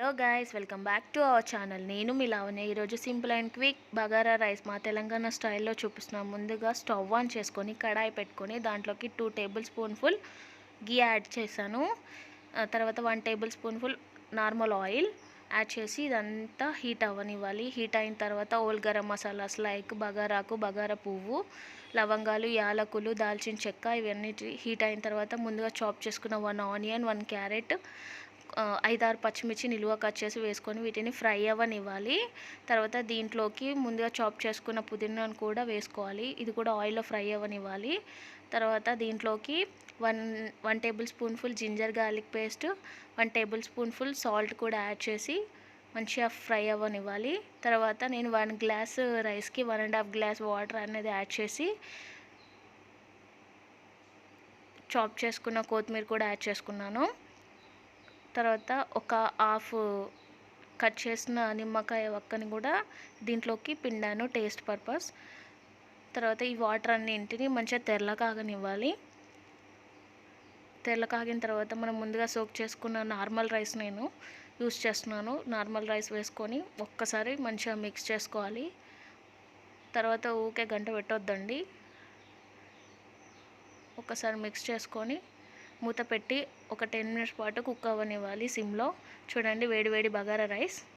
Hello guys, welcome back to our channel. నేను మీ లావణ్య. ఈరోజు simple and quick bagara rice మా తెలంగాణ స్టైల్లో చూపిస్తున్నాం. ముందుగా స్టవ్ ఆన్ చేసుకొని కడాయి పెట్టుకొని దాంట్లోకి 2 టేబుల్ స్పూన్ఫుల్ గీ యాడ్ చేశాను. తర్వాత 1 table spoonful normal oil add చేసి ఇదంతా హీట్ అవ్వనివ్వాలి. హీట్ అయిన తర్వాత ఓల్ గరం మసాలాస్ లైక్ బగారాకు, బగారా పువ్వు, లవంగాలు, యాలకులు, దాల్చిన చెక్క ఇవన్నీ హీట్ అయిన తర్వాత ముందుగా చాప్ చేసుకున్న 1 ఆనియన్, 1 క్యారెట్, 5-6 పచ్చిమిర్చి నిలువ కట్ చేసి వేసుకొని వీటిని ఫ్రై అవ్వనివ్వాలి. తర్వాత దీంట్లోకి ముందుగా చాప్ చేసుకున్న పుదీనాను కూడా వేసుకోవాలి. ఇది కూడా ఆయిల్లో ఫ్రై అవ్వనివ్వాలి. తర్వాత దీంట్లోకి one table spoonful ginger garlic paste, 1 table spoonful salt కూడా యాడ్ చేసి మంచిగా ఫ్రై అవ్వనివ్వాలి. తర్వాత నేను 1 గ్లాస్ రైస్కి 1.5 గ్లాస్ వాటర్ అనేది యాడ్ చేసి చాప్ చేసుకున్న కొత్తిమీర కూడా యాడ్ చేసుకున్నాను. తర్వాత ఒక హాఫ్ కట్ చేసిన నిమ్మకాయ వక్కని కూడా దీంట్లోకి పిండాను టేస్ట్ పర్పస్. తర్వాత ఈ వాటర్ అన్నింటిని మంచిగా తెరల కాగనివ్వాలి. తెరల కాగిన తర్వాత మనం ముందుగా సోక్ చేసుకున్న నార్మల్ రైస్ నేను యూస్ చేస్తున్నాను. నార్మల్ రైస్ వేసుకొని ఒక్కసారి మంచిగా మిక్స్ చేసుకోవాలి. తర్వాత ఊకే గంట పెట్టొద్దండి. ఒక్కసారి మిక్స్ చేసుకొని మూత పెట్టి ఒక 10 మినిట్స్ పాటు కుక్ అవ్వనివ్వాలి సిమ్లో. చూడండి, వేడి వేడి బగారా రైస్